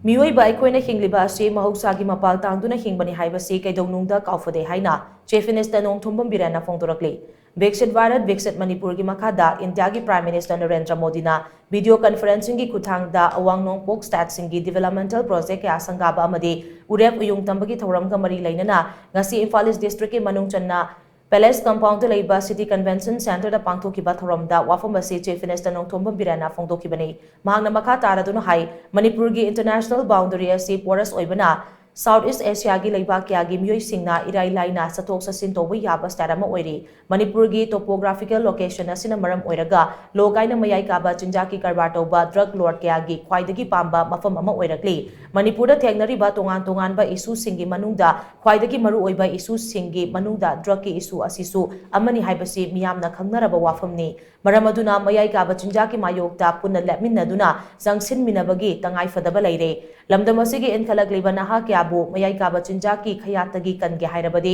Meeoiba aikoina Hinglibasi Mahousha gi Mapal Tanglagani Haibasi Keidounungda Kaoroidabani Chief Minister NONGTHOMBAM BIREN PHONGDORAKLI Viksit Bharat Viksit Manipuri gi Makhada India gi Prime Minister Narendra Modi na video conferencing gi Kuthangda Awang Nongpok State singi developmental project ya sangaba amadi urep uyung tambagi thoram ga mari lainana ngasi Imphal East District ki manung channa Palace Compound Leiba City Convention Center da Pangthokiba Thoramda Wafam asi Chief Minister NONGTHOMBAM BIREN Phongdokibani Mahangna Makha Taraduna Hai Manipur gi international boundary asi porous oibana Southeast Asia gi leiba kya gi mioi singna irai laina satok sasin tobu yaba stadama oiri Manipur gi topographical location asina maram oiraga logaina mayai kaba chinja ki karbar toba drug lord kya gi khwaidagi pamba mafam ama oirakli Manipur da thegnari ba tongan ba issue singi manungda khwaidagi maru oiba issue singi manungda drug ki issue asisu amani haibasi miyamna khangnaraba wafamni maramaduna mayai kaba chinja ki mayokta punna lepminnaduna jangsin minabagi tangai fadaba leire lamdamasigi enkalagliba naha kya mayai kaba chinjaki khayatagi kange hairabadi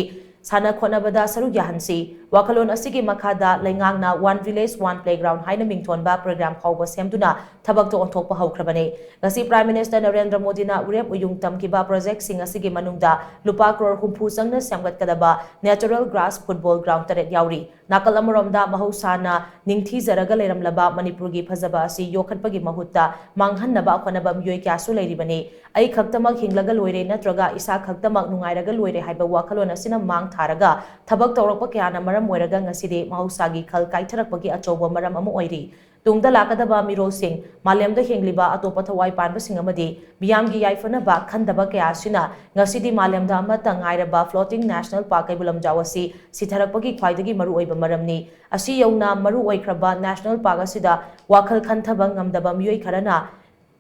sana khonabada saru yahansi wakalon asigi makhada lengangna one village one playground haina mingthonba program khawba semduna thabak to onthokpa haukrabani ngasi Prime Minister Narendra Modi na urep uyung tamkiba project sing asigi manungda lupa crore humpu sangna samgat kadaba natural grass football ground taret yauri nakal amromda Mahousha ningthi zaraga leramlaba Manipur gi phajaba asi yokhatpagi mahutta manghannaba khonaba myoi kyasu leiribani ai khaktamak hinglaga loire natraga isa khaktamak nungairaga loire haiba wakalon asina mang tharaga thabak tawrakpa kyana maram oiraga ngaside Mahousha gi khal kaitharakpagi achoba maram ama oiri tungda lakadaba miro sing malemda hingliba atopa thawai panba sing amadi biyamgi yaifanaba khandaba kya asina ngasidi malemda amata ngairaba floating national park kaibulam jawasi sitharakpagi khwaidagi maru oiba maramni asi yauna maru oikraba national park asida wakhal khanthaba ngamdaba miyoi kharana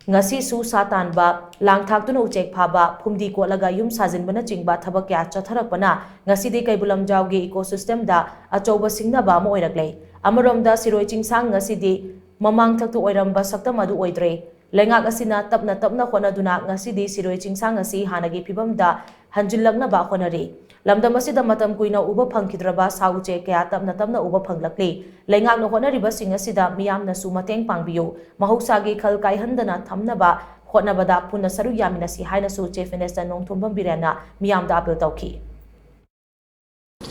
ngasi su satanba langthaktuna uchek phaba phumdi kolaga yum sajinbana chingba thabak kya chatharakpana ngasidi kaibulam jawgi ecosystem da achoba singnaba ma oiraklei amaromda siroi chingsang ngasidi mamang thaktu oiramba saktam adu oidre lengak asina tapna khonaduna ngasidi siroi chingsang asi hanagi phibamda hanjillakna ba khonari lamdam asida matam kuina uba phangkidraba sauche kya tapna uba phanglakli lengak no khonariba sing asida miyamna su mateng pangbiyo Mahousha gi khal kaihandana thamnaba khonabada punna saru yaminasi haina su Chief Minister NONGTHOMBAM BIREN miyamda appeal tawki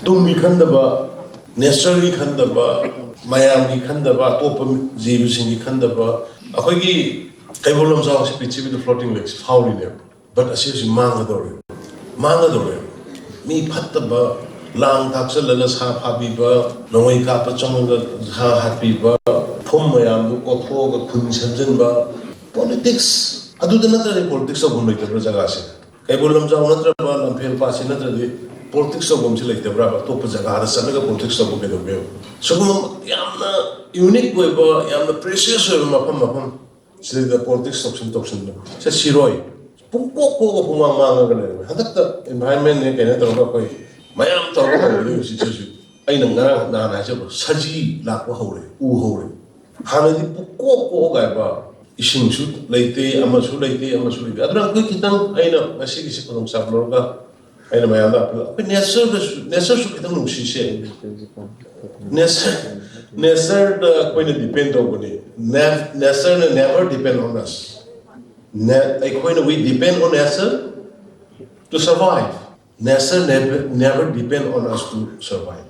tumbi khandaba necessary khandaba mayam gi khandaba top jibu singi khandaba akhoi kaibolam jaw si pichibi the floating lakes fauli ne but asisi mangadore mi phattaba lang taksalaga sa phabiba nongoi ka pachonga ha hapiba phum mayam du kokhoga khun samjanba politics adu da natra politics of gunoi tabra jaga se kaibolam jaw natra ba lamphel pasi natra di politics of gum select tabra ba top jaga da sanaga politics of gum be sugum yamna unique way ba yamna precious way mapam sile da politics toxin se siroi pungko pumang ga le hadak environment ne kene tor ko mayam tor ko le si ai nang na se saji la ko hore hore hanadi pungko ga ba ising su leite amasu adra ko kitang aina asigi si kodong sablor ga aina mayam da nesser su kitang nung si se nesser da ko ne depend on ne nesser never depend on us we depend on nature to survive. Nature never depend on us to survive.